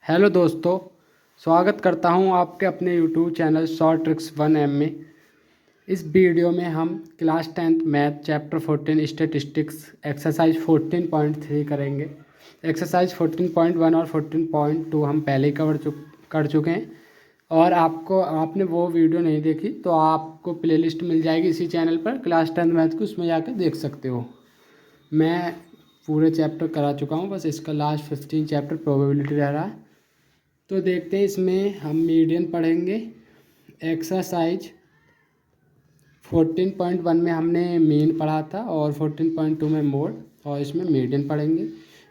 Hello दोस्तों, स्वागत करता हूं आपके अपने YouTube channel short tricks 1M में। इस वीडियो में हम class 10th math chapter 14 statistics exercise 14.3 करेंगे। एक्सरसाइज 14.1 और 14.2 हम पहले ही कर चुके हैं और आपने वो वीडियो नहीं देखी तो आपको प्लेलिस्ट मिल जाएगी इसी चैनल पर क्लास 10th मैथ की, उसमें जाकर देख सकते हो। मैं पूरे चैप्टर करा चुका हूँ, बस इसका लास्ट 15 चैप्टर प्रोबेबिलिटी रह रहा है। तो देखते हैं, इसमें हम मीडियन पढ़ेंगे। एक्सरसाइज 14.1 में हमने मीन पढ़ा था और 14.2 में मोड, और इसमें मीडियन पढ़ेंगे।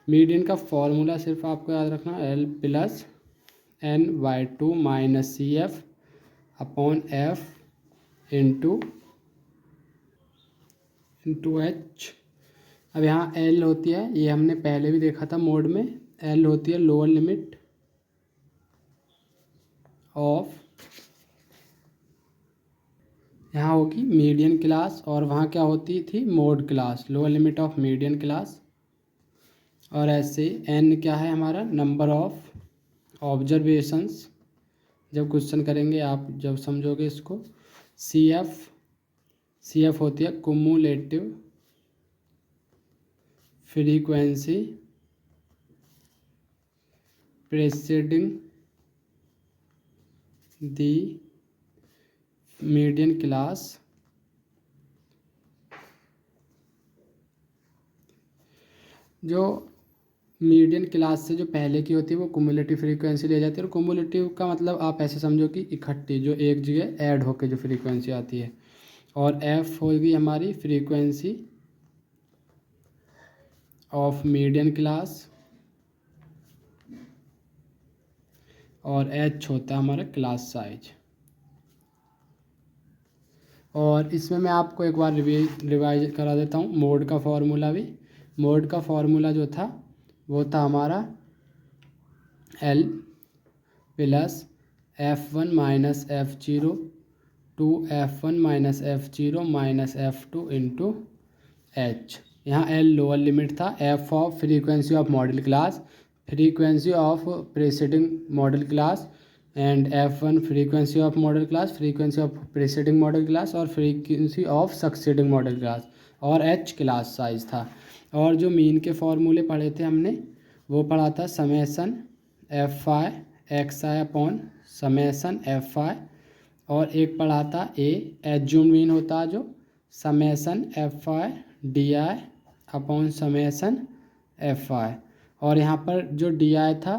मीडियन का फॉर्मूला सिर्फ आपको याद रखना, L plus N/2 minus CF upon F into H। अब यहाँ L होती है, ये हमने पहले भी देखा था मोड में, L होती है लोअर लिमिट ऑफ, यहाँ होगी मीडियन क्लास, और वहाँ क्या होती थी mode class, lower limit of median class. और ऐसे n क्या है हमारा, नंबर ऑफ ऑब्जर्वेशंस। जब क्वेश्चन करेंगे आप जब समझोगे इसको। CF होती है कुमुलेटिव फ्रीक्वेंसी प्रेसिडिंग दी मीडियन क्लास। जो मीडियन क्लास से जो पहले की होती है वो कुमुलेटिव फ्रीक्वेंसी ले जाती है। और कुमुलेटिव का मतलब आप ऐसे समझो कि इकट्ठी जो एक जगह ऐड होकर जो फ्रीक्वेंसी आती है। और F होगी हमारी फ्रीक्वेंसी ऑफ मीडियन क्लास, और H होता है हमारा क्लास साइज। और इसमें मैं आपको एक बार रिवाइज करा देता हूँ मोड का फॉर्मूला भी। मोड का फॉर्मूला जो था वो था हमारा L plus F1 minus F0 to F1 minus F0 minus F2 into H। यहाँ L लोअर लिमिट था, F of frequency of modal class, frequency of preceding modal class, and F1 frequency of modal class, frequency of preceding modal class, और frequency of succeeding modal class, और H class size था। और जो mean के फॉर्मूले पढ़े थे हमने, वो पढ़ा था summation Fi xi upon summation Fi, और एक पढ़ा था एज्यूम मीन होता है जो summation Fi di upon summation Fi। और यहाँ पर जो di था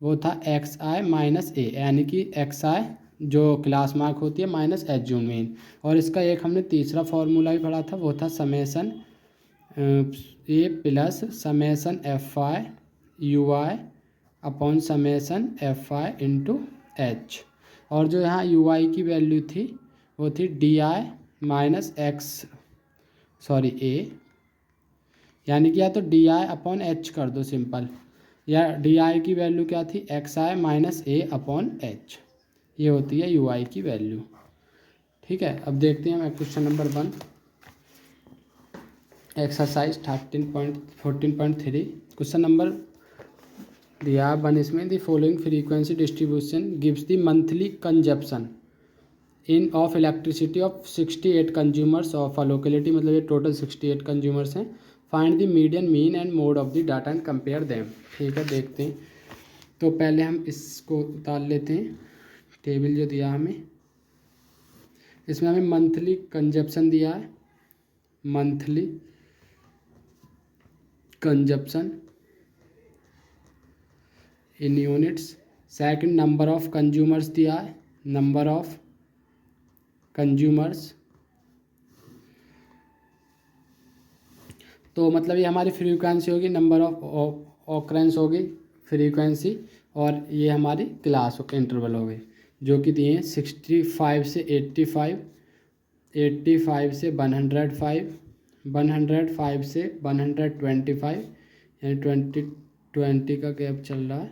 वो था xi माइनस a, यानी कि xi जो क्लास मार्क होती है माइनस एज्यूम मीन। और इसका एक हमने तीसरा फॉर्मूला भी पढ़ा था, वो था summation a plus summation Fi ui upon summation Fi into H। और जो यहाँ ui की वैल्यू थी वो थी di माइनस a, यानी कि या तो di अपॉन H कर दो सिंपल, या di की वैल्यू क्या थी xi minus a upon H, ये होती है ui की वैल्यू। ठीक है, अब देखते हैं मैं question number 1 exercise 14.3। Question number दिया 1 इसमें, the following frequency distribution gives the monthly consumption in of elasticity of 68 consumers of a locality, मतलब ये टोटल 68 कंज्यूमर्स हैं। Find the median mean and mode of the data and compare them. ठीक है, देखते हैं। तो पहले हम इसको उतार लेते हैं, टेबल जो दिया हमें, इसमें हमें मंथली कंजप्शन दिया है, monthly consumption in units. Second number of consumers दिया है, नंबर ऑफ कंज्यूमर्स। तो मतलब ये हमारी फ्रीक्वेंसी होगी, नंबर ऑफ ऑकरेंस होगी फ्रीक्वेंसी, और ये हमारी क्लास इंटरवल हो गई, जो कि दिए हैं 65 से 85, 85 से 105, 105 से 125, यानी 20 का गैप चल रहा है,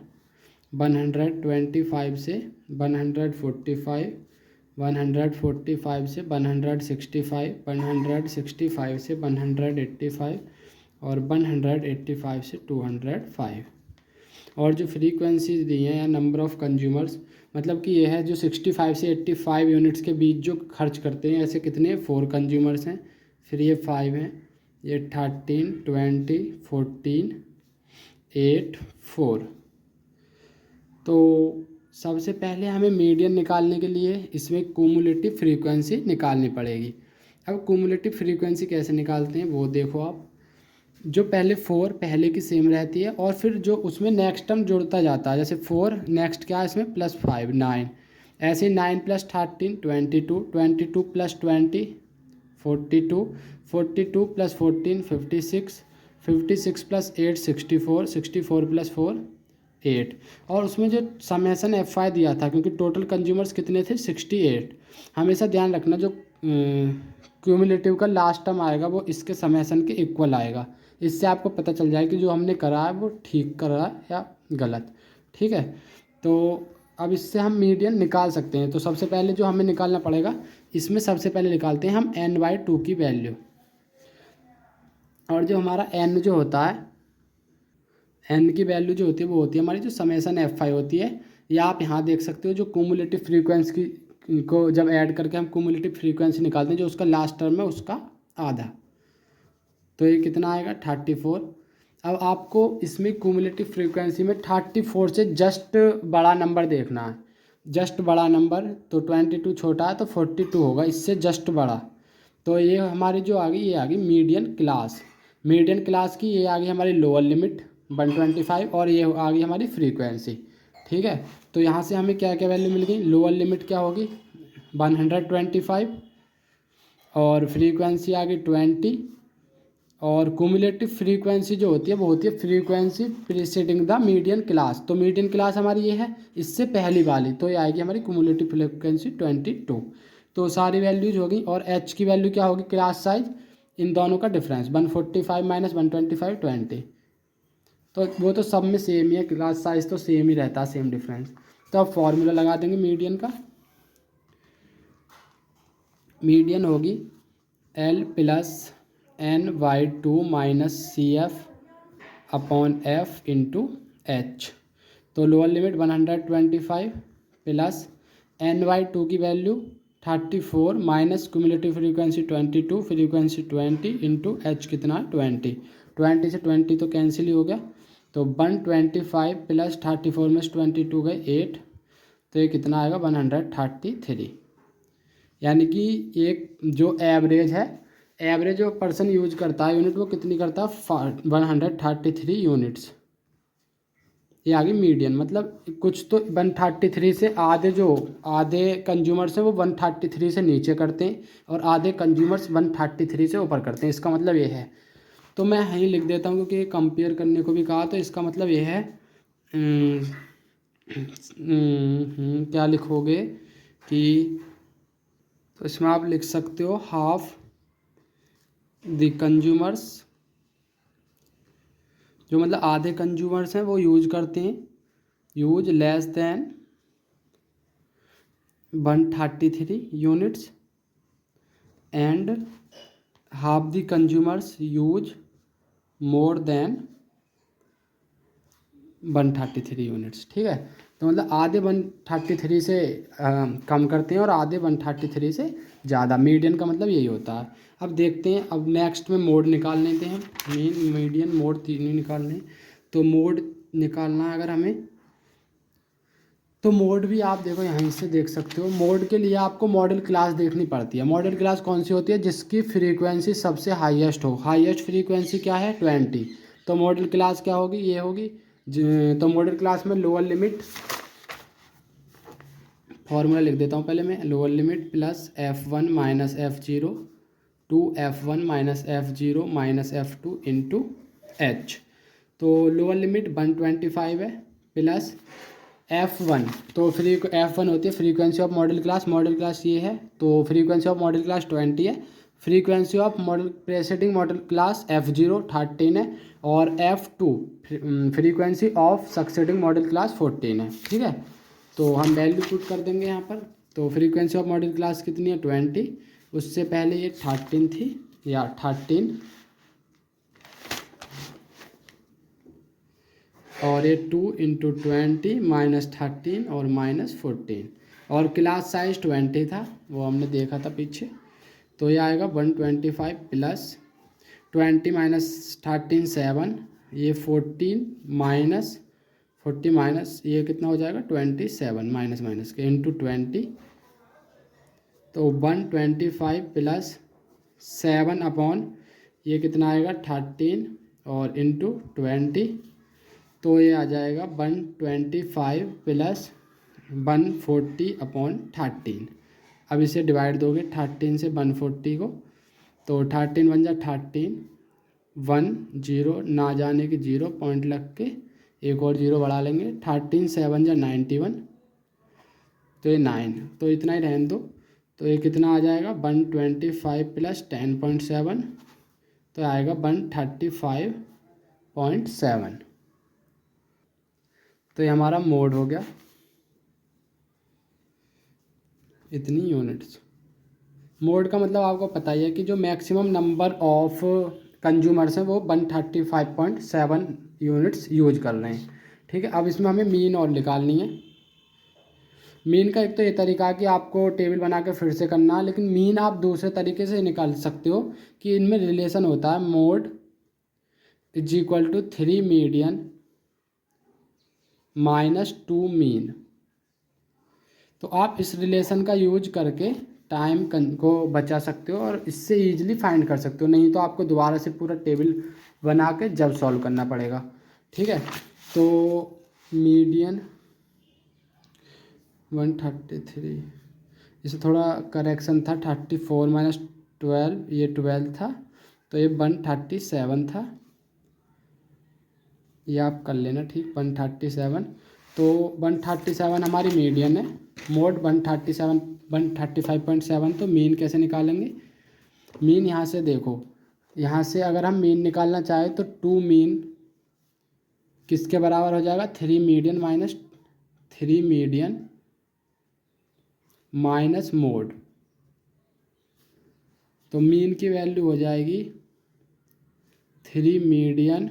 125 से 145, 145 से 165, 165 से 185, और 185 से 205। और जो फ्रीक्वेंसीज दी हैं या नंबर ऑफ़ कंज्यूमर्स, मतलब कि ये है जो 65 से 85 यूनिट्स के बीच जो खर्च करते हैं, ऐसे कितने 4 कंज्यूमर्स हैं, फिर ये 5 हैं, ये 13, 20, 14, 8, 4। तो सबसे पहले हमें मीडियन निकालने के लिए इसमें क्यूमुलेटिव फ्रीक्वेंसी निकालनी पड़ेगी। अब क्यूमुलेटिव फ्रीक्वेंसी कैसे निकालते हैं वो देखो आप। जो पहले 4 पहले की सेम रहती है और फिर जो उसमें नेक्स्ट टर्म जुड़ता जाता है, जैसे 4 नेक्स्ट क्या है इसमें +5 9, ऐसे 9 + 13 22, 22 + 20 42, 42 + 14 56, 56 + 8 64, 64 + 4 8। और उसमें जो समेसन FI दिया था, क्योंकि टोटल कंज्यूमर्स कितने थे 68। हमेशा ध्यान रखना जो क्यूमुलेटिव का लास्ट टर्म आएगा वो इसके समेसन के इक्वल आएगा। इससे आपको पता चल जाए कि जो हमने करा है वो ठीक करा है या गलत। ठीक है, तो अब इससे हम मीडियन निकाल सकते हैं। तो सबसे पहले जो हमें निकालना पड़ेगा, इसमें सबसे पहले निकालते हैं हम n/2 की वैल्यू। और जो हमारा n जो होता है, n की वैल्यू जो होती है वो होती है हमारी जो समेसन FI होती है, या आप यहाँ देख सकते हो जो क्यूमुलेटिव फ्रीक्वेंसी को जब ऐड करके हम क्यूमुलेटिव फ्रीक्वेंसी निकालते हैं, जो उसका लास्ट टर्म है उसका आधा, तो ये कितना आएगा 34। अब आपको इसमें क्यूमुलेटिव फ्रीक्वेंसी में 34 से जस्ट बड़ा नंबर देखना है, जस्ट बड़ा नंबर। तो 22 छोटा है तो 42 होगा, इससे जस्ट बड़ा। तो ये हमारी जो आ गई, ये आ गई मीडियन क्लास। मीडियन क्लास की ये आ गई हमारी लोअर लिमिट 125, और ये आ गई हमारी फ्रीक्वेंसी। ठीक है, तो यहाँ से हमें क्या क्या वैल्यू मिल गई। लोअर लिमिट क्या होगी 125, और फ्रीक्वेंसी आ गई 20, और क्यूमुलेटिव फ्रीक्वेंसी जो होती है वो होती है frequency preceding the median class. तो मीडियन क्लास हमारी ये है, इससे पहली वाली, तो ये आएगी हमारी क्यूमुलेटिव फ्रीक्वेंसी 22। तो सारी वैल्यूज होगी। और एच की वैल्यू क्या होगी, क्लास साइज, इन दोनों का डिफरेंस 145 - 125 20। तो वो तो सब में सेम ही है, क्लास साइज तो सेम ही रहता है, सेम डिफरेंस। तो अब फॉर्मूला लगा देंगे मीडियन का। मीडियन होगी L + n/2 - CF/F × H। तो लोअर लिमिट 125 प्लस n/2 की value 34 minus cumulative frequency 22, frequency 20 into H कितना 20। 20 से 20 तो कैंसिल ही हो गया, तो 125 प्लस 34 में से 22 गए 8, तो ये कितना आएगा 133। यानी कि एक जो एवरेज है, एवरेज जो पर्सन यूज करता है यूनिट, वो कितनी करता है 133 यूनिट्स। ये आ गई मीडियन, मतलब कुछ तो 133 से आधे, जो आधे कंज्यूमर्स हैं वो 133 से नीचे करते हैं, और आधे कंज्यूमर्स 133 से ऊपर करते हैं। इसका मतलब ये है। तो मैं यहीं लिख देता हूँ, क्योंकि कंपेयर करने को भी कहा, तो इसका मतलब ये है क्या लिखोगे कि, तो इसमें आप लिख सकते हो हाफ द कंज्यूमर्स, जो मतलब आधे कंज्यूमर्स हैं वो यूज करते हैं, use less than 133 units, and half the consumers use more than 133 units. ठीक है, तो मतलब आधे 133 से कम करते हैं और आधे 133 से ज़्यादा। मीडियन का मतलब यही होता है। अब देखते हैं, अब नेक्स्ट में मोड निकाल लेते हैं। मीन, मीडियन, मोड तीन ही निकालने। तो मोड निकालना है अगर हमें, तो मोड भी आप देखो यहीं से देख सकते हो। मोड के लिए आपको मॉडल क्लास देखनी पड़ती है। मॉडल क्लास कौन सी होती है, जिसकी फ्रीक्वेंसी सबसे हाईएस्ट हो। हाईएस्ट फ्रीक्वेंसी क्या है 20। तो मॉडल क्लास क्या होगी, ये होगी। तो मॉडल क्लास में लोअर लिमिट, फॉर्मूला लिख देता हूँ पहले मैं। Lower limit plus F1 - F0 to F1 - F0 - F2 into H। तो लोअर लिमिट 125 है, प्लस F1, तो F1 होती है frequency of modal class. Modal class ये है, तो फ्रीक्वेंसी ऑफ मॉडल क्लास 20 है। Frequency of modal preceding modal class F0 13 है, और F2 frequency of succeeding model class 14 है। ठीक है, तो हम वैल्यू पुट कर देंगे यहाँ पर। तो फ्रीक्वेंसी ऑफ मॉडल क्लास कितनी है 20, उससे पहले ये 13 थी, या 13 और ये 2 इंटू 20 माइनस 13 और माइनस 14, और क्लास साइज 20 था, वो हमने देखा था पीछे। तो ये आएगा 125 प्लस 20 माइनस 13 7, ये 14 माइनस 40 माइनस ये कितना हो जाएगा 27 माइनस माइनस के इंटू 20, तो 125 प्लस 7 अपॉन ये कितना आएगा 13 और इंटू 20, तो ये आ जाएगा 125 प्लस 140 अपॉन 13। अब इसे डिवाइड दोगे 13 से 140 को, तो 13 बन जा 13, 1 0 ना जाने की 0 पॉइंट लग के एक और 0 बढ़ा लेंगे, 13 7 जा 91, तो ये 9, तो इतना ही रहने दो। तो ये कितना आ जाएगा 125 प्लस 10.7, तो आएगा 135.7। तो ये हमारा मोड हो गया, इतनी यूनिट्स। मोड का मतलब आपको पता ही है कि जो मैक्सिमम नंबर ऑफ कंज्यूमर्स हैं वो 135.7 यूनिट्स यूज कर रहे हैं। ठीक है, अब इसमें हमें मीन और निकालनी है। मीन का एक तो ये तरीका कि आपको टेबल बना के फिर से करना है, लेकिन मीन आप दूसरे तरीके से निकाल सकते हो कि इनमें रिलेशन होता है mode is equal to 3 median minus 2 mean. तो आप इस रिलेशन का यूज करके टाइम को बचा सकते हो और इससे ईजिली फाइंड कर सकते हो, नहीं तो आपको दोबारा से पूरा टेबल बना के जब सॉल्व करना पड़ेगा। ठीक है, तो मीडियन 133, इसे थोड़ा करेक्शन था, 34 माइनस 12 ये 12 था, तो ये 137 था, ये आप कर लेना। ठीक, 137, तो 137 हमारी मीडियन है। मोड 137 135.7, तो मीन कैसे निकालेंगे? मीन यहाँ से देखो, यहाँ से अगर हम मीन निकालना चाहें तो 2 मीन किसके बराबर हो जाएगा 3 median minus 3 median minus mode. तो मीन की वैल्यू हो जाएगी 3 मीडियन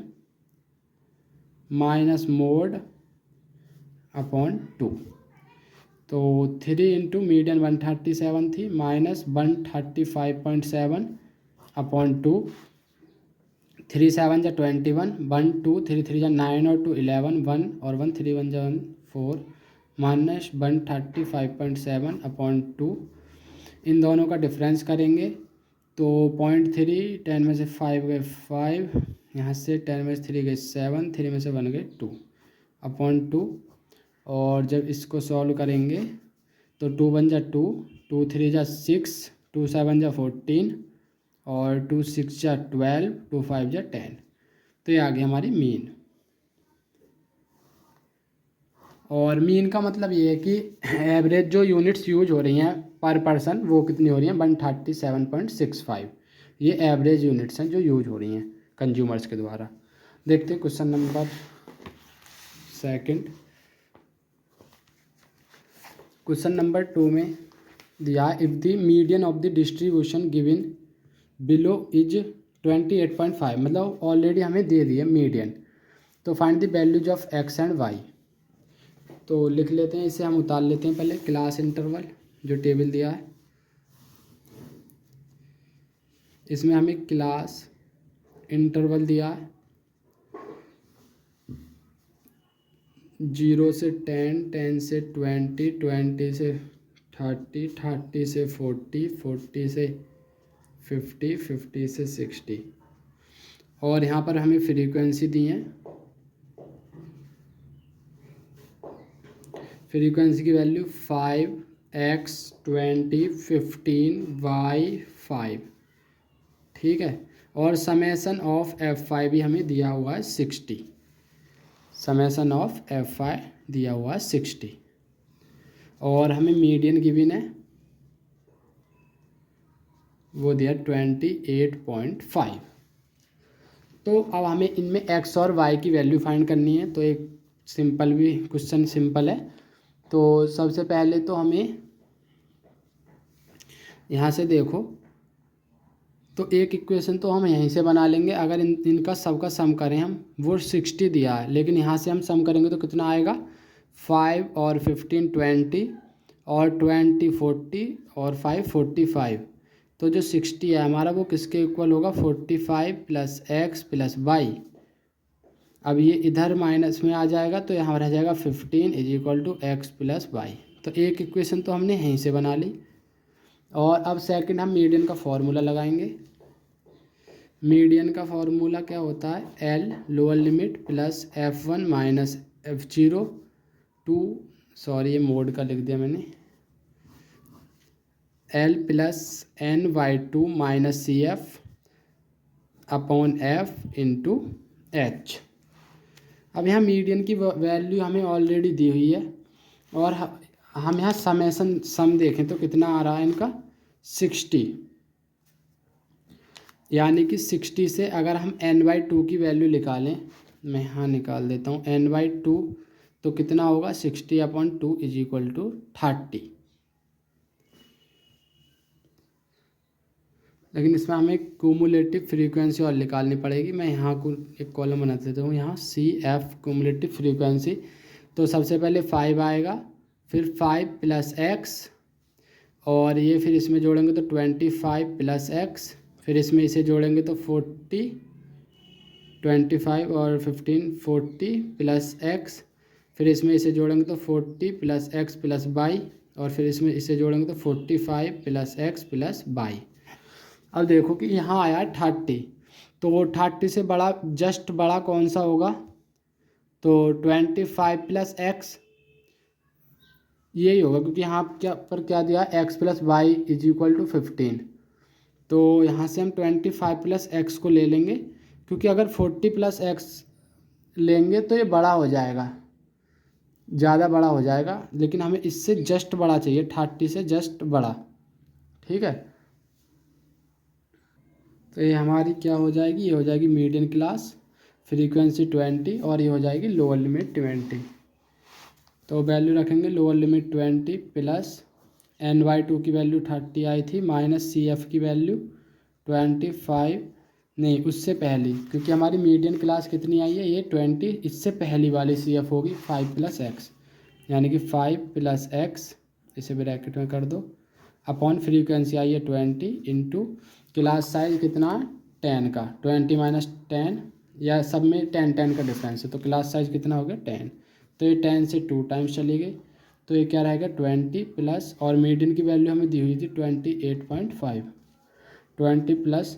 माइनस मोड अपॉन 2। तो 3 इंटू मीडियन 137 थी माइनस 135.7 अपॉन 2, 3 7 जा 21, 1 2 3 3 जा 9 और 2 11, 1 और 1 3 1 जा 1 4 माइनस 135.7 अपॉन 2। इन दोनों का डिफरेंस करेंगे तो 0.3, 10 में से 5 गए 5, यहाँ से 10 में से 3 गए 7, 3 में से 1 गए 2 अपॉन 2। और जब इसको सॉल्व करेंगे तो 2 बन जा 2, 2 3 जा 6, 2 7 जा 14 और 2 6 जा 12, 2 5 जा 10। तो ये आ गई हमारी मीन। और मीन का मतलब ये है कि एवरेज जो यूनिट्स यूज हो रही हैं पर पर्सन वो कितनी हो रही हैं 137.65। ये एवरेज यूनिट्स हैं जो यूज हो रही हैं कंज्यूमर्स के द्वारा। देखते हैं question number second. Question number 2 में दिया if the median of the distribution given below is 28.5, मतलब ऑलरेडी हमें दे दिया मीडियन, तो find the values of x and y. तो लिख लेते हैं, इसे हम उतार लेते हैं पहले क्लास इंटरवल जो टेबल दिया है, इसमें हमें क्लास इंटरवल दिया है 0 से 10, 10 से 20, 20 से 30, 30 से 40, 40 से 50, 50 से 60, और यहाँ पर हमें फ्रीक्वेंसी दी है, फ्रीक्वेंसी की वैल्यू 5, x 20, 15, y 5। ठीक है, और समेसन ऑफ f5 भी हमें दिया हुआ है 60, समेसन ऑफ f5 दिया हुआ है 60, और हमें मीडियन गिवन है वो दिया 28.5। तो अब हमें इनमें x और y की वैल्यू फाइंड करनी है। तो एक सिंपल भी क्वेश्चन सिंपल है। तो सबसे पहले तो हमें यहाँ से देखो तो एक इक्वेशन तो हम यहीं से बना लेंगे। अगर इनका सबका सम करें हम, वो 60 दिया है, लेकिन यहाँ से हम सम करेंगे तो कितना आएगा, 5 और 15 20 और 20 40 और 5 45। तो जो 60 है हमारा वो किसके इक्वल होगा, 45 प्लस एक्स प्लस वाई। अब ये इधर माइनस में आ जाएगा तो यहाँ रह जाएगा 15 is equal to x plus y. तो एक इक्वेशन तो हमने यहीं से बना ली। और अब सेकंड हम मीडियन का फॉर्मूला लगाएंगे। मीडियन का फॉर्मूला क्या होता है, L lower limit plus F1 minus F0 two, sorry ये मोड का लिख दिया मैंने, L plus N/2 minus CF upon F into h. अब यहाँ मीडियन की वैल्यू हमें ऑलरेडी दी हुई है और हम यहाँ सम देखें तो कितना आ रहा है इनका, 60। यानी कि 60 से अगर हम N/2 की वैल्यू निकालें, मैं यहाँ निकाल देता हूँ N/2, तो कितना होगा, 60/2 इज इक्वल टू 30। लेकिन इसमें हमें क्यूमुलेटिव फ्रीक्वेंसी और निकालनी पड़ेगी। मैं यहाँ को एक कॉलम बना देता हूँ, यहाँ CF क्यूमुलेटिव फ्रीक्वेंसी। तो सबसे पहले 5 आएगा, फिर 5 प्लस एक्स, और ये फिर इसमें जोड़ेंगे तो 25 प्लस एक्स, फिर इसमें इसे जोड़ेंगे तो 40, 25 और 15 40 प्लस एक्स, फिर इसमें इसे जोड़ेंगे तो 40 प्लस एक्स प्लस वाई, और फिर इसमें इसे जोड़ेंगे तो 45 प्लस एक्स प्लस वाई। अब देखो कि यहाँ आया 30, तो 30 से बड़ा, जस्ट बड़ा कौन सा होगा, तो 25 प्लस एक्स यही होगा, क्योंकि यहाँ क्या दिया, x plus y is equal to 15। तो यहाँ से हम 25 प्लस एक्स को ले लेंगे, क्योंकि अगर 40 प्लस एक्स लेंगे तो ये बड़ा हो जाएगा, ज़्यादा बड़ा हो जाएगा, लेकिन हमें इससे जस्ट बड़ा चाहिए, 30 से जस्ट बड़ा। ठीक है, तो ये हमारी क्या हो जाएगी, ये हो जाएगी मीडियन क्लास फ्रीक्वेंसी 20, और ये हो जाएगी लोअर लिमिट 20। तो वैल्यू रखेंगे लोअर लिमिट 20 प्लस N/2 की वैल्यू 30 आई थी, माइनस CF की वैल्यू 25, नहीं उससे पहली, क्योंकि हमारी मीडियन क्लास कितनी आई है, ये 20, इससे पहली वाली CF होगी 5 प्लस एक्स, यानी कि 5 प्लस एक्स, इसे ब्रैकेट में कर दो, अपॉन फ्रीक्वेंसी आई है 20 इंटू क्लास साइज कितना 10 का, 20 माइनस 10, या सब में 10 का डिफरेंस है, तो क्लास साइज कितना हो गया 10। तो ये 10 से 2 टाइम्स चली गई, तो ये क्या रहेगा 20 प्लस, और मीडियन की वैल्यू हमें दी हुई थी 28.5, 20 प्लस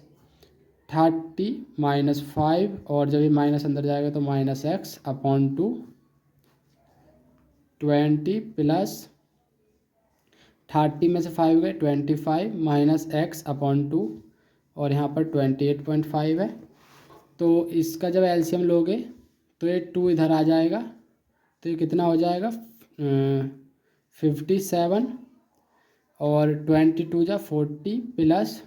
30 माइनस 5, और जब ये माइनस अंदर जाएगा तो माइनस एक्स अपॉन 2, 20 प्लस 30 में से 5 गए 25 माइनस एक्स अपॉन 2, और यहाँ पर 28.5 है। तो इसका जब एलसीएम लोगे तो ये 2 इधर आ जाएगा, तो ये कितना हो जाएगा 57, और 22 जा 40 प्लस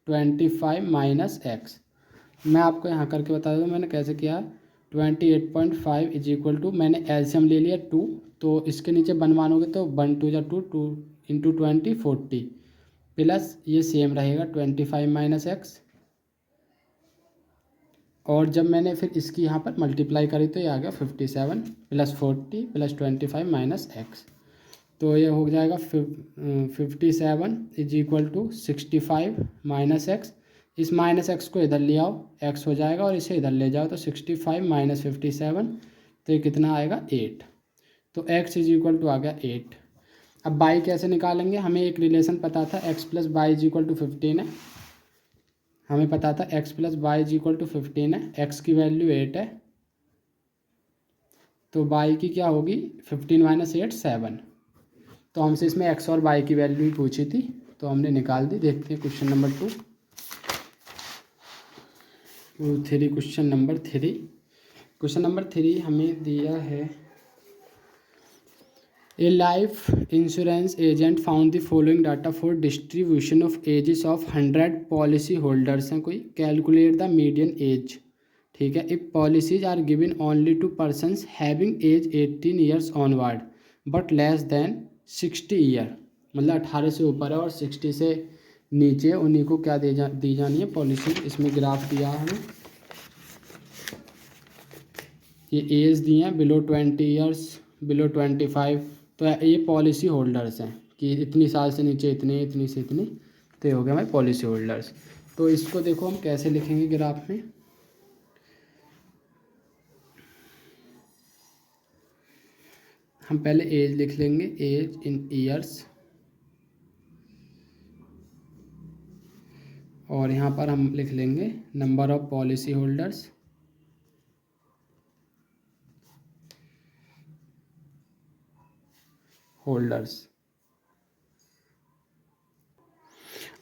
25 माइनस एक्स। मैं आपको यहाँ करके बता दूँ मैंने कैसे किया, 28.5 इज इक्वल टू, मैंने एलसीएम ले लिया 2, तो इसके नीचे 1 मानोगे तो 1 2 जा 2, 2 इंटू 20 40, प्लस ये सेम रहेगा 25 माइनस एक्स, और जब मैंने फिर इसकी यहाँ पर मल्टीप्लाई करी तो ये आ गया 57 प्लस 40 प्लस 25 माइनस एक्स। तो ये हो जाएगा 57 is equal to 65 minus x, इस माइनस एक्स को इधर ले आओ, एक्स हो जाएगा, और इसे इधर ले जाओ तो 65 माइनस 57, तो ये कितना आएगा 8। तो एक्स इज इक्वल टू आ गया 8। अब बाई कैसे निकालेंगे, हमें एक रिलेशन पता था x plus y is equal to 15 है, हमें पता था x plus y is equal to 15 है, एक्स की वैल्यू 8 है, तो बाई की क्या होगी 15 माइनस 8 7। तो हमसे इसमें एक्स और बाई की वैल्यू ही पूछी थी, तो हमने निकाल दी। देखते हैं question number 2 3, question number 3। Question number 3 हमें दिया है, a life insurance agent found the following data for distribution of ages of 100 policy holders हैं कोई, कैलकुलेट द मीडियन एज। ठीक है, if policies are given only to persons having age 18 years onward but less than 60 year, मतलब 18 से ऊपर है और 60 से नीचे उन्हीं को क्या दी जानी है, पॉलिसी। इसमें ग्राफ दिया है हमें, ये एज दिए हैं बिलो 20 ईयर्स, बिलो 25, तो ये पॉलिसी होल्डर्स हैं कि इतनी साल से नीचे इतने, इतनी से इतनी, तो ये हो गया हमारे पॉलिसी होल्डर्स। तो इसको देखो हम कैसे लिखेंगे ग्राफ में। हम पहले एज लिख लेंगे, एज इन ईयर्स, और यहाँ पर हम लिख लेंगे नंबर ऑफ पॉलिसी होल्डर्स,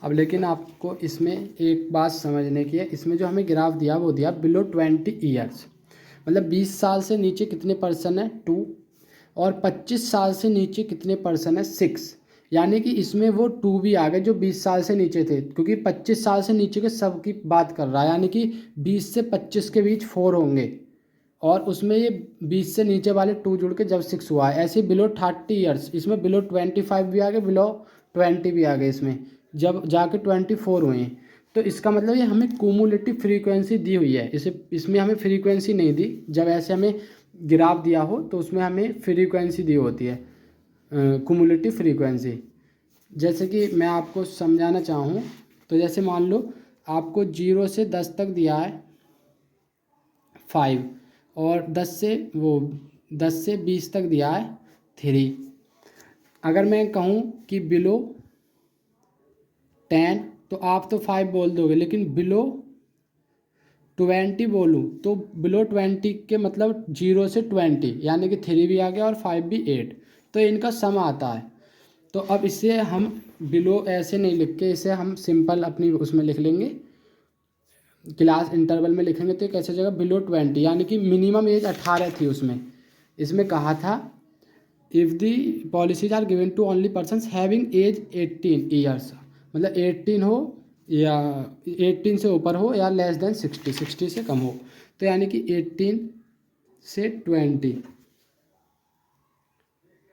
अब लेकिन आपको इसमें एक बात समझने की है, इसमें जो हमें ग्राफ दिया वो दिया बिलो 20 ईयर्स, मतलब 20 साल से नीचे कितने पर्सन है 2, और 25 साल से नीचे कितने पर्सन है 6, यानी कि इसमें वो 2 भी आ गए जो 20 साल से नीचे थे, क्योंकि 25 साल से नीचे के सब की बात कर रहा है, यानी कि 20 से 25 के बीच 4 होंगे, और उसमें ये 20 से नीचे वाले 2 जुड़ के जब 6 हुआ है। ऐसे बिलो 30 ईयर्स, इसमें बिलो 25 भी आ गए, बिलो 20 भी आ गए, इसमें जब जाके 24 हुए हैं। तो इसका मतलब ये हमें कूमुलेटिव फ्रीक्वेंसी दी हुई है, इसे इसमें हमें फ्रीक्वेंसी नहीं दी। जब ऐसे हमें ग्राफ दिया हो तो उसमें हमें फ्रीक्वेंसी दी होती है, कूमुलेटिव फ्रीक्वेंसी। जैसे कि मैं आपको समझाना चाहूँ तो जैसे मान लो आपको 0 से 10 तक दिया है 5, और 10 से 20 तक दिया है 3। अगर मैं कहूँ कि बिलो 10 तो आप तो 5 बोल दोगे, लेकिन बिलो 20 बोलूँ तो बिलो 20 के मतलब 0 से 20, यानी कि 3 भी आ गया और 5 भी 8, तो इनका सम आता है। तो अब इसे हम बिलो ऐसे नहीं लिख के, इसे हम सिंपल अपनी उसमें लिख लेंगे, क्लास इंटरवल में लिखेंगे। तो कैसे जगह बिलो 20, यानी कि मिनिमम एज 18 थी उसमें। इसमें कहा था if the policies are given to only persons having age 18 years, मतलब 18 हो या 18 से ऊपर हो या लेस देन 60 से कम हो, तो यानी कि 18 से 20।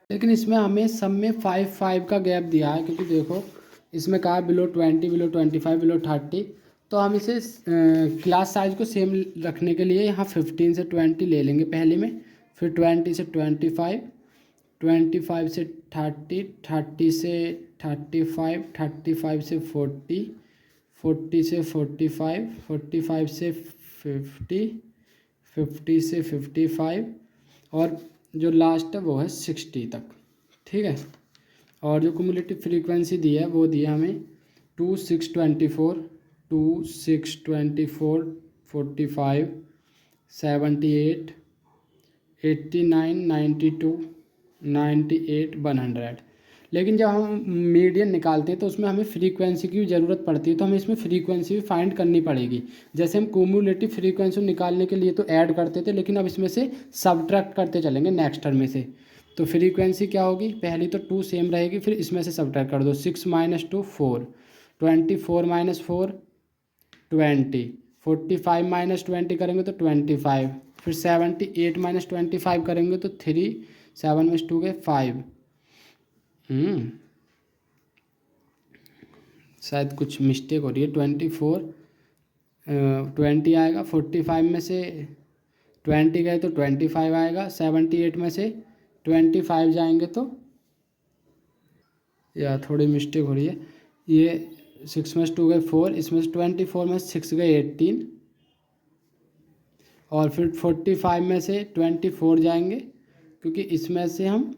लेकिन इसमें हमें सब में 5 का गैप दिया है, क्योंकि देखो इसमें कहा बिलो 20, बिलो 25, बिलो 30, तो हम इसे क्लास साइज को सेम रखने के लिए यहाँ 15 से 20 ले लेंगे पहले में, फिर 20 से 25, 25 से 30, 30 से 35, 35 से 40, 40 से 45, 45 से 50, 50 से 55, और जो लास्ट है वो है 60 तक। ठीक है, और जो क्यूमुलेटिव फ्रीक्वेंसी दी है वो दी है हमें 2, 6, 24, 2, 6, 24, 45, 78, 89, 92, 98, 100। लेकिन जब हम मीडियन निकालते हैं तो उसमें हमें फ्रीक्वेंसी की भी ज़रूरत पड़ती है, तो हमें इसमें फ्रीक्वेंसी भी फाइंड करनी पड़ेगी। जैसे हम क्यूमुलेटिव फ्रीक्वेंसी निकालने के लिए तो ऐड करते थे, लेकिन अब इसमें से सब्ट्रैक्ट करते चलेंगे नेक्स्ट टर्म में से। तो फ्रीक्वेंसी क्या होगी, पहली तो 2 सेम रहेगी, फिर इसमें से सब्ट्रैक्ट कर दो, 6 - 2 4, 24 - 4 20, 45 - 20 करेंगे तो 25, फिर 78 - 25 करेंगे तो 3, 7 में 2 के 5। शायद कुछ मिस्टेक हो रही है, 24 20 आएगा, 45 में से 20 गए तो 25 आएगा, 78 में से 25 जाएंगे तो, या थोड़ी मिस्टेक हो रही है, ये 6 में 2 गए 4, इसमें से 24 में 6 गए 18, और फिर 45 में से 24 जाएंगे, क्योंकि इसमें से हम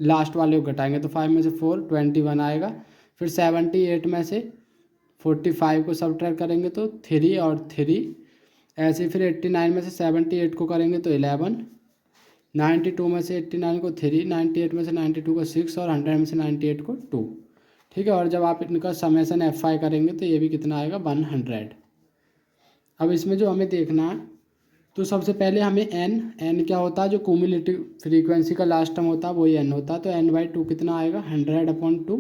लास्ट वाले को घटाएंगे, तो 5 में से 4 21 आएगा, फिर 78 में से 45 को सब्ट्रैक्ट करेंगे तो 3 और 3, ऐसे फिर 89 में से 78 को करेंगे तो 11, 92 में से 89 को 3, 98 में से 92 को 6, और 100 में से 98 को 2। ठीक है, और जब आप इनका समेसन FI करेंगे तो ये भी कितना आएगा 100। अब इसमें जो हमें देखना है, तो सबसे पहले हमें एन क्या होता है, जो क्यूमुलेटिव फ्रीक्वेंसी का लास्ट टर्म होता है वही एन होता है, तो n/2 कितना आएगा 100/2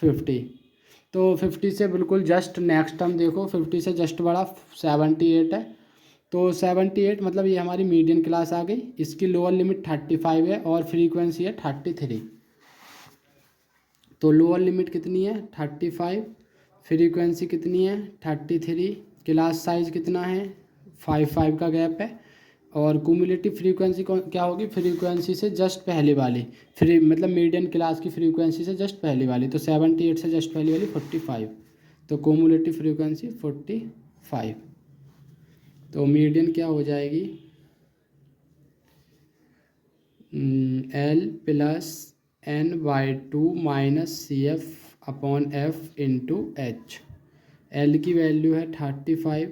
50। तो 50 से बिल्कुल जस्ट नेक्स्ट टर्म देखो, 50 से जस्ट बड़ा 78 है, तो 78 मतलब ये हमारी मीडियन क्लास आ गई। इसकी लोअर लिमिट 35 है और फ्रीक्वेंसी है 33। तो लोअर लिमिट कितनी है 35, फ्रीक्वेंसी कितनी है 33, क्लास साइज कितना है 5 का गैप है, और क्यूमुलेटिव फ्रीक्वेंसी क्या होगी, फ्रीक्वेंसी से जस्ट पहले वाली मतलब मीडियन क्लास की फ्रीक्वेंसी से जस्ट पहले वाली, तो 78 से जस्ट पहले वाली 45, तो क्यूमुलेटिव फ्रीक्वेंसी 45। तो मीडियन क्या हो जाएगी L plus N/2 minus CF/F into H. L की वैल्यू है 35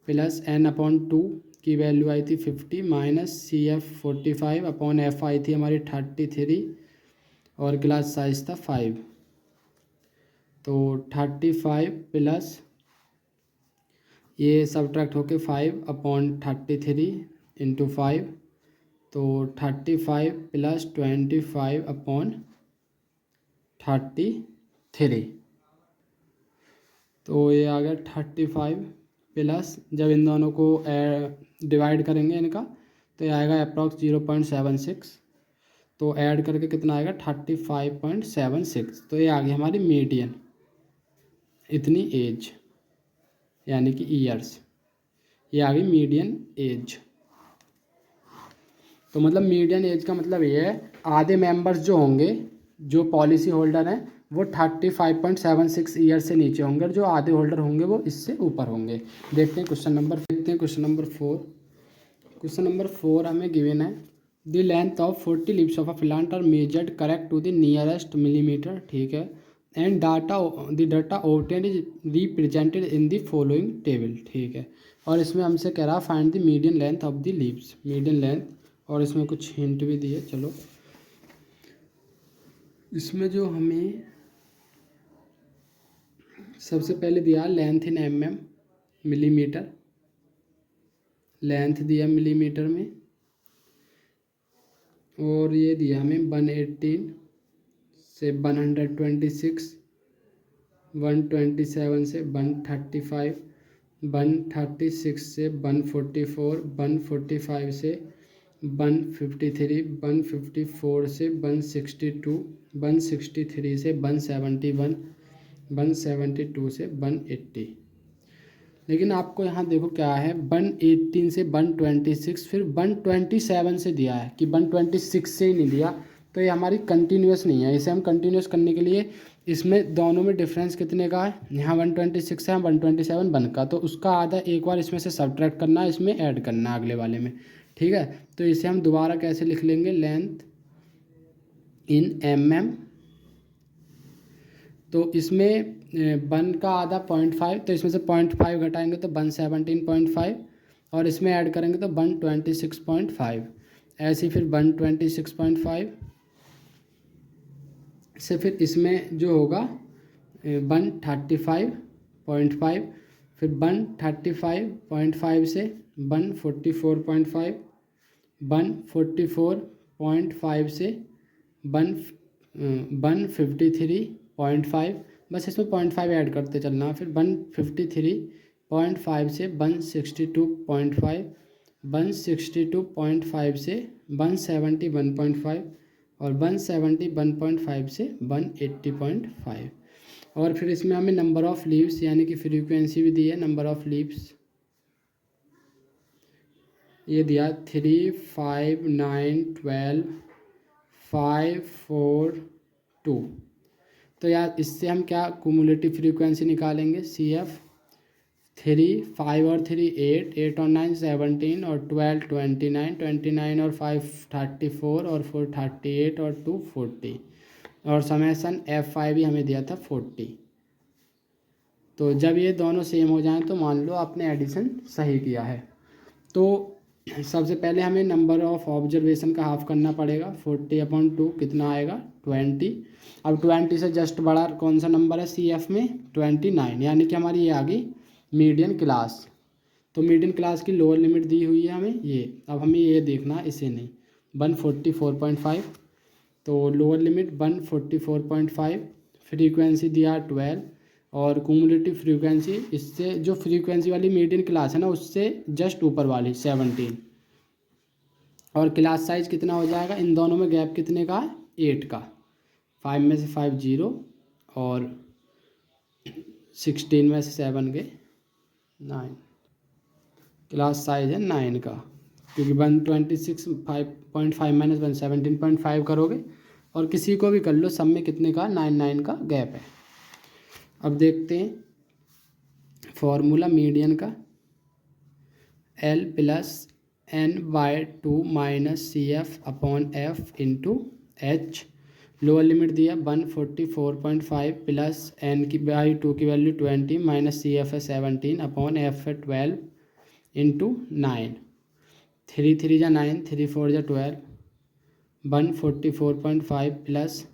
प्लस N/2 की वैल्यू आई थी 50 माइनस CF 45/F आई थी हमारी 33 और क्लास साइज था 5। तो 35 प्लस ये सब्ट्रैक्ट होके 5/33 इंटू 5, तो 35 प्लस 25/33, तो ये आ गया 35 प्लस, जब इन दोनों को डिवाइड करेंगे इनका तो ये आएगा अप्रॉक्स 0.76, तो ऐड करके कितना आएगा 35.76, तो ये आ गई हमारी मीडियन इतनी एज यानी कि ईयर्स, ये आ गई मीडियन एज। तो मतलब मीडियन एज का मतलब ये है आधे मेंबर्स जो होंगे, जो पॉलिसी होल्डर हैं वो 35.76 ईयर से नीचे होंगे, और जो आधे होल्डर होंगे वो इससे ऊपर होंगे। देखते हैं क्वेश्चन नंबर 4। क्वेश्चन नंबर 4 हमें गिवन है the length of 40 leaves of a plant are measured correct to the nearest millimetre, ठीक है, and data obtained is represented in the following table, ठीक है। और इसमें हमसे कह रहा find the median length of the leaves, median length, और इसमें कुछ हिंट भी दिए। चलो इसमें जो हमें सबसे पहले दिया length in mm millimetre, length दिया मिलीमीटर में, और ये दिया हमें 118 से 126, 127 से 135, 136 से 144, 145 से 153, 154 से 162, 163 से 171, 172 से 180। लेकिन आपको यहाँ देखो क्या है 118 से 126, फिर 127 से दिया है कि 126 से ही नहीं दिया, तो ये हमारी कंटिन्यूस नहीं है। इसे हम कंटिन्यूस करने के लिए इसमें दोनों में डिफरेंस कितने का है, यहाँ 126 है, 127 1 का, तो उसका आधा एक बार इसमें से सब्ट्रैक्ट करना है, इसमें ऐड करना है अगले वाले में, ठीक है। तो इसे हम दोबारा कैसे लिख लेंगे, लेंथ इन mm, तो इसमें 1 का आधा 0.5, तो इसमें से 0.5 घटाएंगे तो 117.5, और इसमें ऐड करेंगे तो 126.5, ऐसे फिर 126.5 से फिर इसमें जो होगा 135.5, फिर 135.5 से 144.5, 144.5 से 153.5, बस इसमें 0.5 ऐड करते चलना, फिर 153.5 से 162.5, 162.5 से 171.5, और 171.5 से 180.5, और फिर इसमें हमें नंबर ऑफ़ लीव्स यानी कि फ्रीक्वेंसी भी दी है, नंबर ऑफ़ लीव्स ये दिया 3, 5, 9, 12, 5, 4, 2। तो यार इससे हम क्या क्यूमुलेटिव फ्रीक्वेंसी निकालेंगे, CF 3, 5 और 3 8, 8 और 9 17, और 12 29, 29 और 5 34, और 4 38, और 2 40, और समेसन F5 भी हमें दिया था 40। तो जब ये दोनों सेम हो जाएं तो मान लो आपने एडिशन सही किया है। तो सबसे पहले हमें नंबर ऑफ़ ऑब्जर्वेशन का हाफ करना पड़ेगा, 40/2 कितना आएगा 20। अब 20 से जस्ट बड़ा कौन सा नंबर है CF में 29, यानी कि हमारी ये आ गई मीडियन क्लास। तो मीडियन क्लास की लोअर लिमिट दी हुई है हमें ये, अब हमें ये देखना इसे नहीं, 144.5, तो लोअर लिमिट 144.5, फ्रीक्वेंसी दिया 12, और क्यूमुलेटिव फ्रीक्वेंसी इससे जो फ्रीक्वेंसी वाली मीडियन क्लास है ना उससे जस्ट ऊपर वाली 17, और क्लास साइज कितना हो जाएगा, इन दोनों में गैप कितने का है 8 का, 5 में से 5 0 और 16 में से 7 गए 9। क्लास साइज है 9 का, क्योंकि 126 5.5 माइनस 1 17.5 करोगे और किसी को भी कर लो, सब में कितने का 9 9 का गैप है। अब देखते हैं फॉर्मूला मीडियन का, L plus n/2 minus c f upon f into h. Lower limit दिया 144.5 प्लस n/2 की वैल्यू 20 माइनस सी एफ है 17 अपॉन एफ है 12 इंटू 9। 3 3 जा 9, 3 4 जा 12, 144.5 प्लस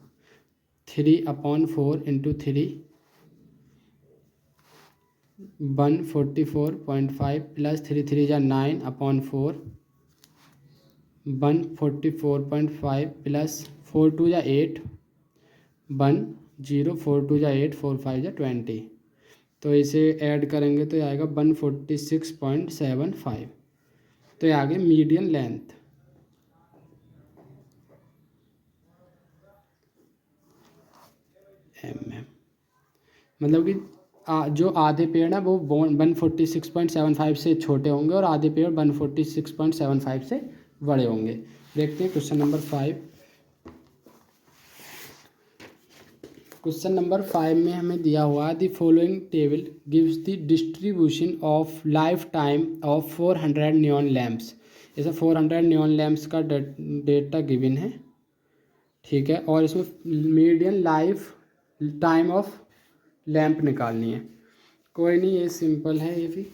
3/4 इंटू 3, 144.5 प्लस 3 3 जा 9/4, 144.5 प्लस 4 2 जा 8, 1 0 4 2 जा 8, 4 5 जा 20। तो इसे ऐड करेंगे तो ये आएगा 146.75। तो ये आगे मीडियन लेंथ। मतलब कि जो आधे पेड़ है वो 146.75 से छोटे होंगे और आधे पेड़ 146.75 से बड़े होंगे। देखते हैं क्वेश्चन नंबर 5। क्वेश्चन नंबर 5 में हमें दिया हुआ है the following table gives the distribution of life time of 400 neon lamps. ऐसा 400 नियॉन लैम्प्स का डेटा गिवन है, ठीक है, और इसमें median life time of lamp निकालनी है। कोई नहीं, ये सिंपल है। ये भी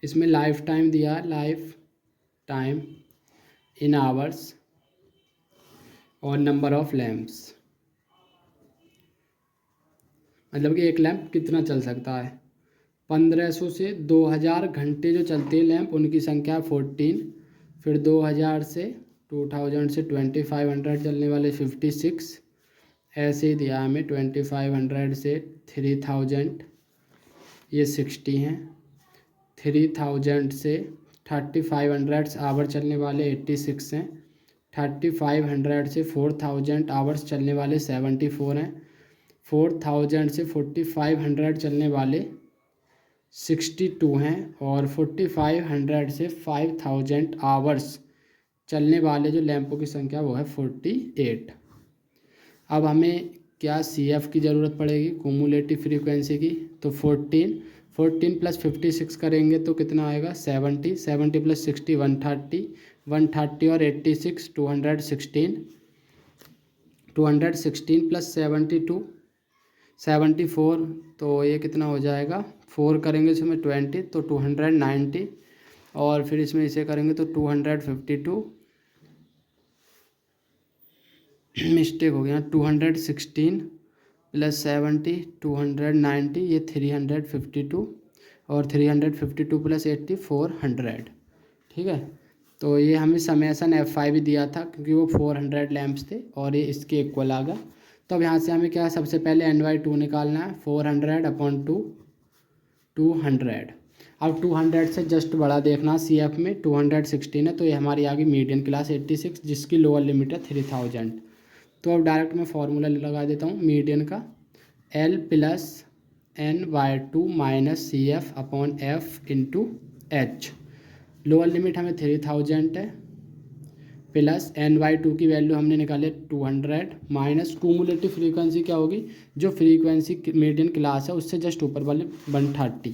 इसमें लाइफ टाइम दिया, लाइफ टाइम इन आवर्स और नंबर ऑफ लैंप्स, मतलब कि एक लैंप कितना चल सकता है। 1500 से 2000 घंटे जो चलते हैं लैंप, उनकी संख्या 14। फिर 2000 से 2000 से 2500 चलने वाले 56। ऐसे ही दिया हमें 2500 से 3000, ये 60 हैं। 3000 से 3500 आवर चलने वाले 86 हैं। 3500 से 4000 आवर्स चलने वाले 74 हैं। 4000 से 4500 चलने वाले 62 हैं। और 4500 से 5000 आवर्स चलने वाले जो लैंपों की संख्या वो है 48। अब हमें क्या सी एफ की ज़रूरत पड़ेगी, कुमुलेटिव फ्रीक्वेंसी की। तो 14 प्लस 56 करेंगे तो कितना आएगा 70। 70 प्लस 60 130, 130 और 86 216, 216 प्लस 72 74। तो ये कितना हो जाएगा, 4 करेंगे इसमें 20 तो 290, और फिर इसमें इसे करेंगे तो 252, मिस्टेक हो गया, 216 प्लस 70 290, ये 352, और 352 प्लस 80 400, ठीक है। तो ये हमें समेसन F5 भी दिया था क्योंकि वो 400 लैंप्स थे और ये इसके इक्वल आ गया। तो अब यहाँ से हमें क्या सबसे पहले n/2 निकालना है, 400/2 200। अब 200 से जस्ट बड़ा देखना, सी एफ में 216 है, तो ये हमारी आ गई मीडियन क्लास 86, जिसकी लोअर लिमिट है 3000। तो अब डायरेक्ट मैं फार्मूला लगा देता हूँ मीडियन का, L plus n/2 minus c f upon f into h. Lower limit हमें 3000 है, प्लस n/2 की वैल्यू हमने निकाले 200, माइनस कूमुलेटिव फ्रीक्वेंसी क्या होगी, जो फ्रीक्वेंसी मीडियन क्लास है उससे जस्ट ऊपर वाले 130,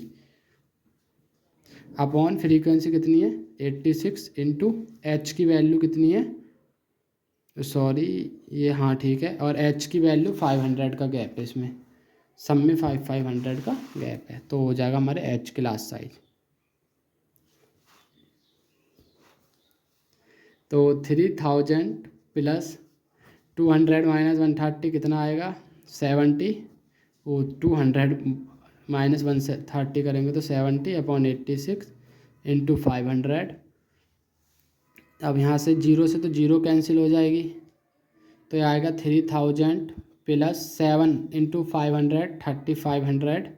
अपॉन फ्रीक्वेंसी कितनी है 86 इंटू एच की वैल्यू कितनी है, सॉरी ये हाँ ठीक है, और एच की वैल्यू 500 का गैप है, इसमें सब में 500 का गैप है, तो हो जाएगा हमारे एच क्लास साइज। तो 3000 प्लस 200 माइनस 130 कितना आएगा 70, वो 200 माइनस 130 करेंगे तो 70 अपॉन 86 इंटू 500। अब यहाँ से जीरो से तो जीरो कैंसिल हो जाएगी, तो ये आएगा 3000 प्लस 7 इंटू 500 3500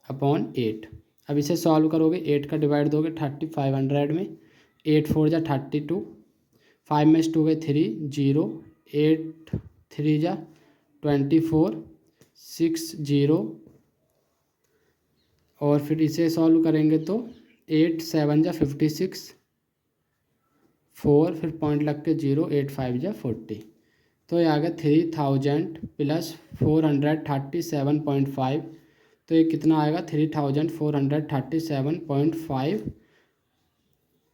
अपॉन 8। अब इसे सॉल्व करोगे, 8 का डिवाइड दोगे 3500 में, 8 4 जा 32, 5 में से 2 गए 3, 0, 8 3 जा 24, 6 0, और फिर इसे सॉल्व करेंगे तो 8 7 जा 56, 4 फिर पॉइंट लग के 0, 8 5 जा 40। तो ये आ गया 3000 प्लस 437.5। तो ये कितना आएगा 3437.5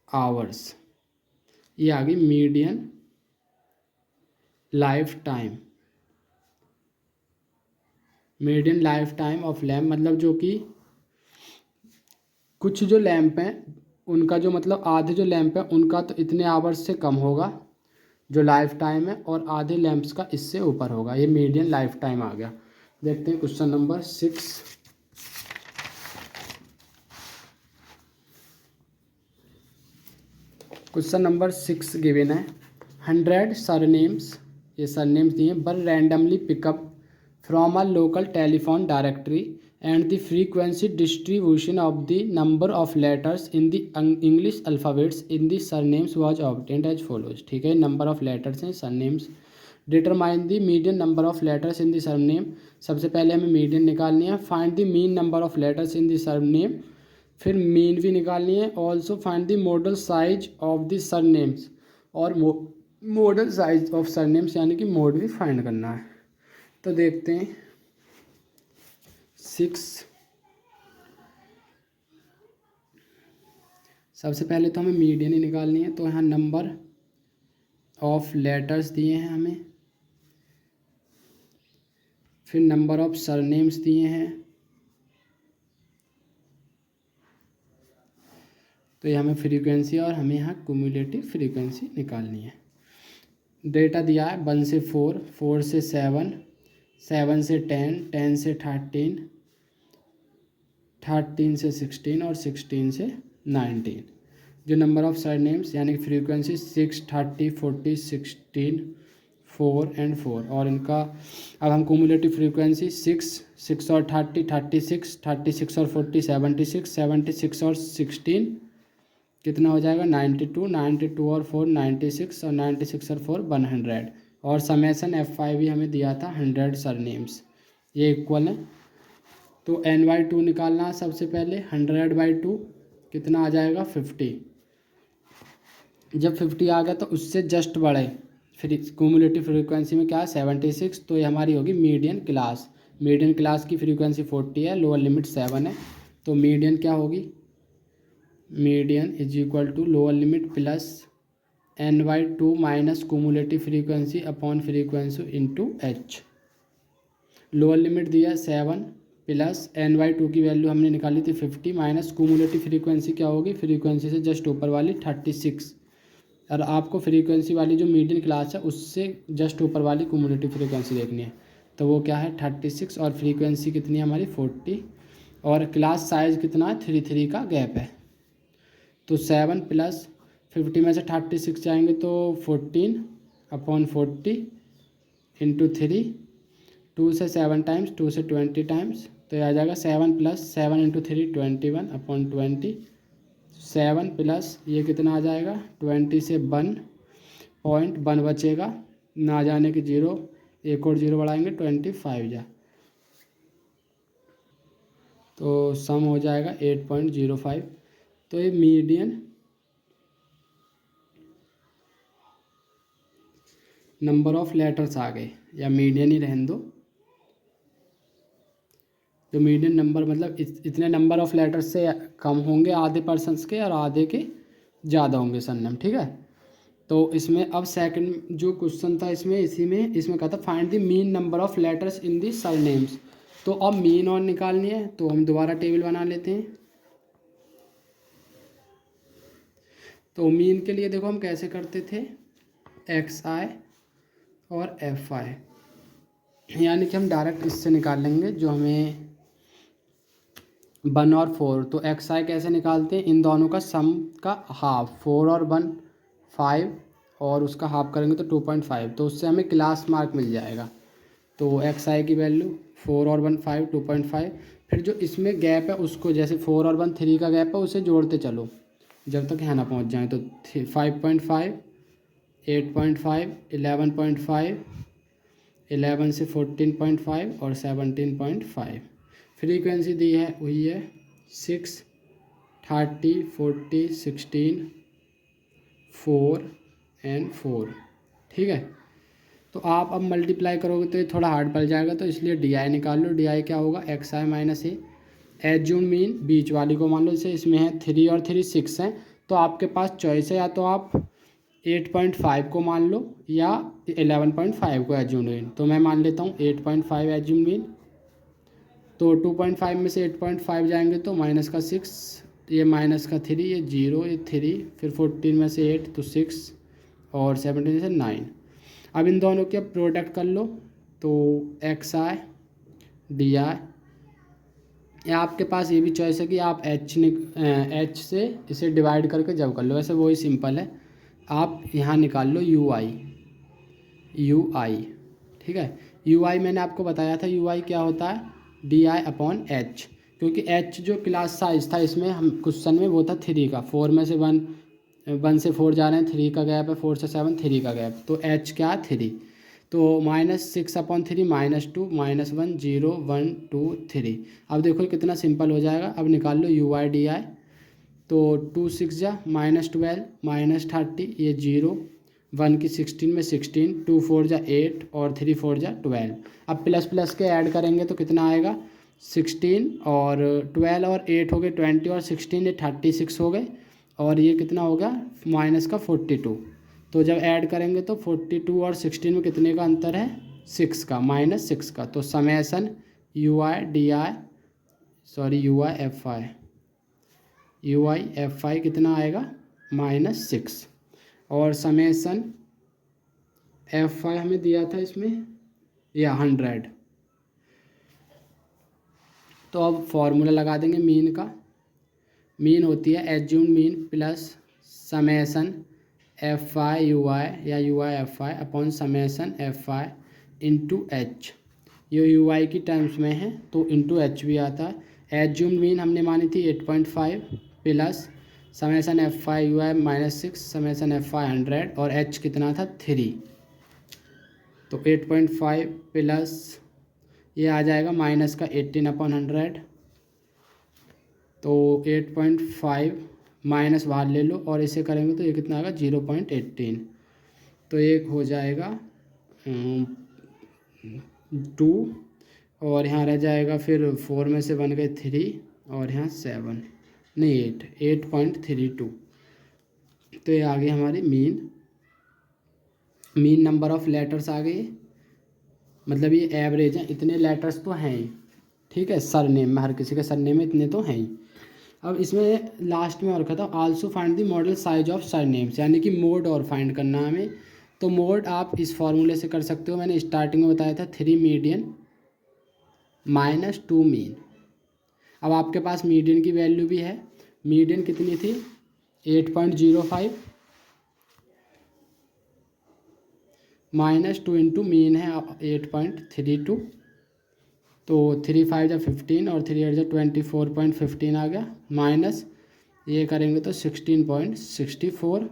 आवर्स। ये आ गई median life time. Median life time of lamp मतलब जो कि कुछ जो लैंप हैं उनका जो मतलब आधे जो लैंप हैं उनका तो इतने आवर्स से कम होगा जो लाइफ टाइम है, और आधे लैंप्स का इससे ऊपर होगा। ये मीडियन लाइफ टाइम आ गया। देखते हैं question number 6। Question number 6 given है 100 सरनेम्स, ये सरनेम्स दिए बर randomly pickup from a local telephone directory and the frequency distribution of the number of letters in the English alphabets in the surnames was obtained as follows। ठीक है, number of letters हैं surnames. Determine the median number of letters in the surname. सबसे पहले हमें median निकालनी है। Find the mean number of letters in the surname, फिर mean भी निकालनी है। Also find the model size of the surnames, और मॉडल साइज ऑफ सरनेम्स यानी कि मोड भी फाइंड करना है। तो देखते हैं 6। सबसे पहले तो हमें मीडियन ही निकालनी है। तो यहाँ नंबर ऑफ लेटर्स दिए हैं हमें, फिर नंबर ऑफ सरनेम्स दिए हैं। तो ये हमें फ्रीक्वेंसी और हमें यहाँ क्यूमुलेटिव फ्रीक्वेंसी निकालनी है। डेटा दिया है 1 से 4, 4 से 7, 7 से 10, 10 से 13, 13 से 16 और 16 से 19। जो नंबर ऑफ सरनेम्स यानी फ्रीक्वेंसी 6, 30, 40, 16, 4 एंड 4, और इनका अब हम क्यूमुलेटिव फ्रीक्वेंसी 6 और 30, 36, 36 और 40, 76, 76 और 16 कितना हो जाएगा 92, 92 और 4 96, और 96 और 4 100, और समेसन F5 भी हमें दिया था 100 सरनेम्स, ये इक्वल है। तो n/2 निकालना है सबसे पहले। 100/2 कितना आ जाएगा 50। जब 50 आ गया तो उससे जस्ट बढ़े, फिर क्यूमुलेटिव फ्रीक्वेंसी में क्या है 76। तो ये हमारी होगी मीडियन क्लास। मीडियन क्लास की फ्रीक्वेंसी 40 है, लोअर लिमिट 7 है। तो मीडियन क्या होगी, median is equal to lower limit plus n/2 minus cumulative frequency upon frequency into h। Lower limit दिया 7 प्लस n/2 की वैल्यू हमने निकाली थी 50 माइनस क्यूमुलेटिव फ्रीक्वेंसी क्या होगी, फ्रीक्वेंसी से जस्ट ऊपर वाली 36, और आपको फ्रीक्वेंसी वाली जो मीडियन क्लास है उससे जस्ट ऊपर वाली क्यूमुलेटिव फ्रीक्वेंसी देखनी है। तो वो क्या है 36, और फ्रीक्वेंसी कितनी है हमारी 40, और क्लास साइज कितना है 3 का गैप है। तो 7 प्लस 50 में से 36 जाएंगे तो 14/40 इंटू 3, 2 से 7 टाइम्स, 2 से 20 टाइम्स। तो यह आ जाएगा 7 प्लस 7 इंटू 3 21/20। 7 प्लस ये कितना आ जाएगा 20 से 1.1 बचेगा, ना जाने की 0, एक और 0 बढ़ाएंगे 25 जा, तो सम हो जाएगा 8.05। तो ये मीडियन नंबर ऑफ लेटर्स आ गए, या मीडियन ही रहने दो। जो मीडियन नंबर मतलब इतने नंबर ऑफ लेटर्स से कम होंगे आधे पर्सन्स के, और आधे के ज़्यादा होंगे सरनेम। ठीक है, तो इसमें अब सेकंड जो क्वेश्चन था इसमें कहा था find the mean number of letters in the surnames. तो अब मीन और निकालनी है, तो हम दोबारा टेबल बना लेते हैं। तो मीन के लिए देखो हम कैसे करते थे, XI और FI, यानी कि हम डायरेक्ट इससे निकाल लेंगे जो हमें 1 और 4। तो XI कैसे निकालते हैं, इन दोनों का सम का हाफ, 4 और 1 5, और उसका हाफ करेंगे तो 2.5, तो उससे हमें क्लास मार्क मिल जाएगा। तो XI की वैल्यू 4 और 1 5 2.5। फिर जो इसमें गैप है उसको, जैसे 4 और 1 3 का गैप है, उसे जोड़ते चलो जब तक यहाँ ना पहुँच जाए। तो 5.5 8.5, 11.5, 11 से 14.5 और 17.5। फ्रीक्वेंसी दी है हुई है 6, 30, 40, 16, 4 एंड 4। ठीक है, तो आप अब मल्टीप्लाई करोगे तो ये थोड़ा हार्ड पड़ जाएगा, तो इसलिए डी आई निकाल लो। डी आई क्या होगा, एक्स आई माइनस ए। एज्यूम मीन बीच वाली को मान लो, जैसे इसमें है 3 और 3 6 हैं, तो आपके पास चॉइस है, या तो आप 8.5 को मान लो या 11.5 को एज्यूम मीन। तो मैं मान लेता हूँ 8.5 एज्यूम मीन। तो 2.5 में से 8.5 जाएंगे तो माइनस का 6, ये माइनस का 3, ये 0, ये 3, फिर 14 में से 8 तो 6 और 17 से 9। अब इन दोनों के प्रोडक्ट कर लो, तो एक्स आई डी आई। या आपके पास ये भी चॉइस है कि आप एच से इसे डिवाइड करके जब कर लो, वैसे वही सिंपल है। आप यहाँ निकाल लो यू आई। ठीक है, यू आई मैंने आपको बताया था, यू आई क्या होता है, डी आई अपॉन एच। क्योंकि एच जो क्लास साइज था इसमें हम क्वेश्चन में वो था 3 का, 4 में से 1 से 4 जा रहे हैं, 3 का गैप है, 4 से 7 3 का गैप, तो एच क्या 3। तो -6/3 -2 -1 0 1 2 3। अब देखो कितना सिंपल हो जाएगा। अब निकाल लो यू आई डी आई। तो 2 6 जा -12 -30, ये 0, 1 की 16 में 16, 2 4 जा 8 और 3 4 जा 12। अब प्लस प्लस के ऐड करेंगे तो कितना आएगा, 16 और 12 और 8 हो गए 20 और 16 ये 36 हो गए, और ये कितना होगा माइनस का 42। तो जब ऐड करेंगे तो 42 और 16 में कितने का अंतर है, 6 का, -6 का। तो summation you I D I, sorry you I F आई कितना आएगा, -6। और समेसन एफ आई हमें दिया था इसमें या 100। तो अब फॉर्मूला लगा देंगे मीन का। मीन होती है assumed mean plus summation F I U I या U I F I upon summation F I into H. ये यू आई की टर्म्स में है तो इंटू एच भी आता है। एज्यूम मीन हमने मानी थी 8.5 plus summation F I U I -6 summation F आई 100, और एच कितना था 3। तो 8.5 प्लस ये आ जाएगा माइनस का 18/100। तो 8.5 माइनस बाहर ले लो और इसे करेंगे तो ये कितना आएगा 0.18। तो एक हो जाएगा 2, और यहाँ रह जाएगा फिर 4 में से बन गए 3 और यहाँ 7 नहीं 8.32। तो ये आ गई हमारी मीन नंबर ऑफ लेटर्स आ गए, मतलब ये एवरेज है, इतने लेटर्स तो हैं ही। ठीक है, सरनेम में हर किसी के सरनेम में इतने तो हैं ही। अब इसमें लास्ट में और रखा था also find the model size of surnames, यानी कि मोड और फाइंड करना हमें। तो मोड आप इस फॉर्मूले से कर सकते हो, मैंने स्टार्टिंग में बताया था 3 मीडियन -2 मीन। अब आपके पास मीडियन की वैल्यू भी है, मीडियन कितनी थी 8.05 -2 इंटू मीन है 8.32। तो 3 5 जा 15 और 3 8 जा 24.15 आ गया, माइनस ये करेंगे तो 16.64।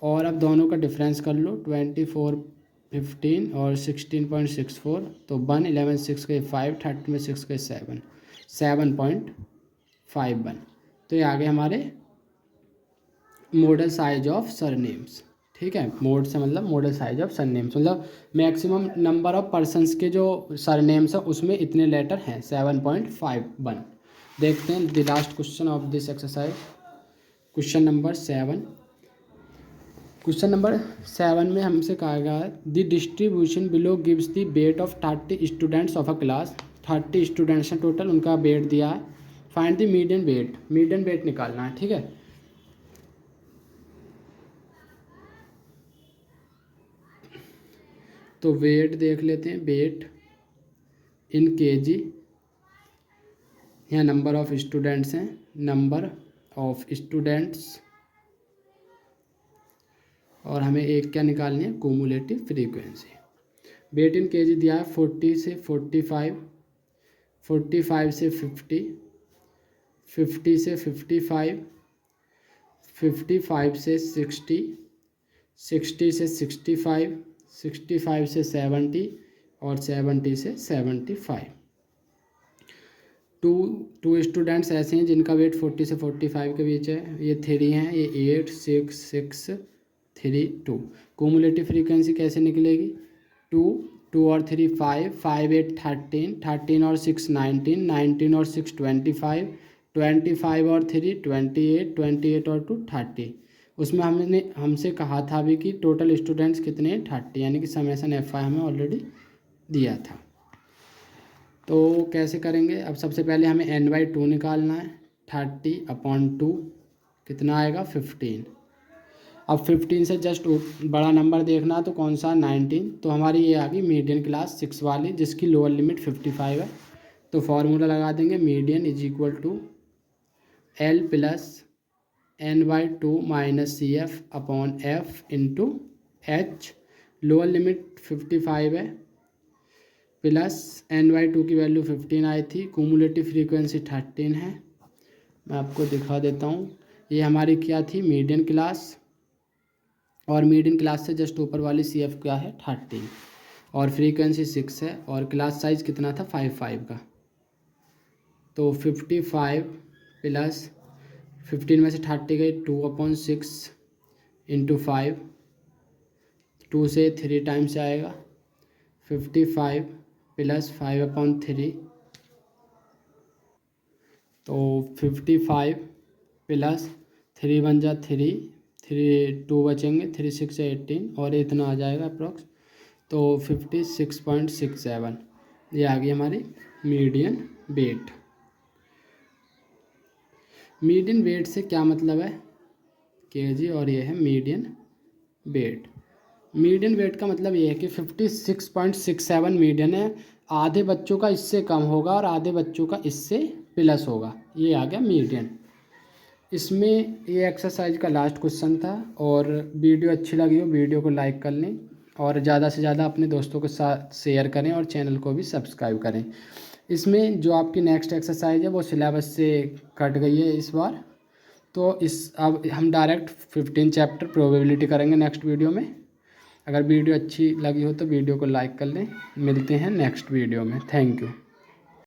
और अब दोनों का डिफरेंस कर लो 24.15 और 16.64। तो 1 11 6 के 5 30 में 6 के 7 7.51। तो ये आ गए हमारे मॉडल साइज ऑफ सरनेम्स। ठीक है, मोड से मतलब मॉडल साइज ऑफ सरनेम्स, मतलब मैक्सिमम नंबर ऑफ पर्सन्स के जो सरनेम्स हैं उसमें इतने लेटर हैं 7.51। देखते हैं the last question of this exercise, question number 7। Question number 7 में हमसे कहा गया है the distribution below gives the weight of 30 students of a class. 30 students हैं टोटल, उनका वेट दिया है, find the median weight, median weight निकालना है। ठीक है, तो वेट देख लेते हैं, वेट इन केजी, यहाँ नंबर ऑफ स्टूडेंट्स हैं, नंबर ऑफ स्टूडेंट्स, और हमें एक क्या निकालनी है cumulative frequency. Wait in KG दिया है 40 से 45, 45 से 50, 50 से 55, 55 से 60, 60 से 65, 65 से 70 और 70 से 75। टू स्टूडेंट्स ऐसे हैं जिनका वेट 40 से 45 के बीच है। ये 3 हैं, ये 8, 6, 6, 3, 2। क्यूमुलेटिव फ्रीक्वेंसी कैसे निकलेगी? 2, 2 और 3 5, 5 8 13, 13 और 6 19, 19 और 6 25, 25 और 3 28, 28 और 2 30। उसमें हमसे कहा था अभी कि टोटल स्टूडेंट्स कितने हैं? 30, यानी कि समेसन FI हमें ऑलरेडी दिया था। तो कैसे करेंगे? अब सबसे पहले हमें n/2 निकालना है। 30/2 कितना आएगा? 15। अब 15 से जस्ट बड़ा नंबर देखना तो कौन सा? 19। तो हमारी ये आ गई मीडियन क्लास 6 वाली, जिसकी लोअर लिमिट 55 है। तो फॉर्मूला लगा देंगे, median is equal to L plus n/2 minus CF/F into H। Lower limit 55 है, प्लस n/2 की वैल्यू 15 आई थी, क्यूमुलेटिव फ्रीक्वेंसी 13 है। मैं आपको दिखा देता हूँ, ये हमारी क्या थी? मीडियन क्लास, और मीडियन क्लास से जस्ट ऊपर वाली CF क्या है? 13, और फ्रीक्वेंसी 6 है, और क्लास साइज कितना था? 5 का। तो 55 प्लस 15 में से 30 गई, 2/6 इंटू 5, 2 से 3 टाइम्स आएगा। 55 प्लस 5/3, तो 55 प्लस 3 बन जा 3, 2 बचेंगे, 3 6 18, और इतना आ जाएगा अप्रॉक्स। तो 56.67 ये आ गई हमारी मीडियन वेट। मीडियन वेट से क्या मतलब है? kg, और ये है मीडियन वेट। मीडियन वेट का मतलब ये है कि 56.67 मीडियन है। आधे बच्चों का इससे कम होगा और आधे बच्चों का इससे प्लस होगा। ये आ गया मीडियन। इसमें ये एक्सरसाइज का लास्ट क्वेश्चन था। और वीडियो अच्छी लगी हो, वीडियो को लाइक कर लें, और ज़्यादा से ज़्यादा अपने दोस्तों के साथ शेयर करें, और चैनल को भी सब्सक्राइब करें। इसमें जो आपकी नेक्स्ट एक्सरसाइज है वो सिलेबस से कट गई है इस बार। तो अब हम डायरेक्ट 15 चैप्टर प्रोबेबिलिटी करेंगे नेक्स्ट वीडियो में। अगर वीडियो अच्छी लगी हो तो वीडियो को लाइक कर लें। मिलते हैं नेक्स्ट वीडियो में। Thank you.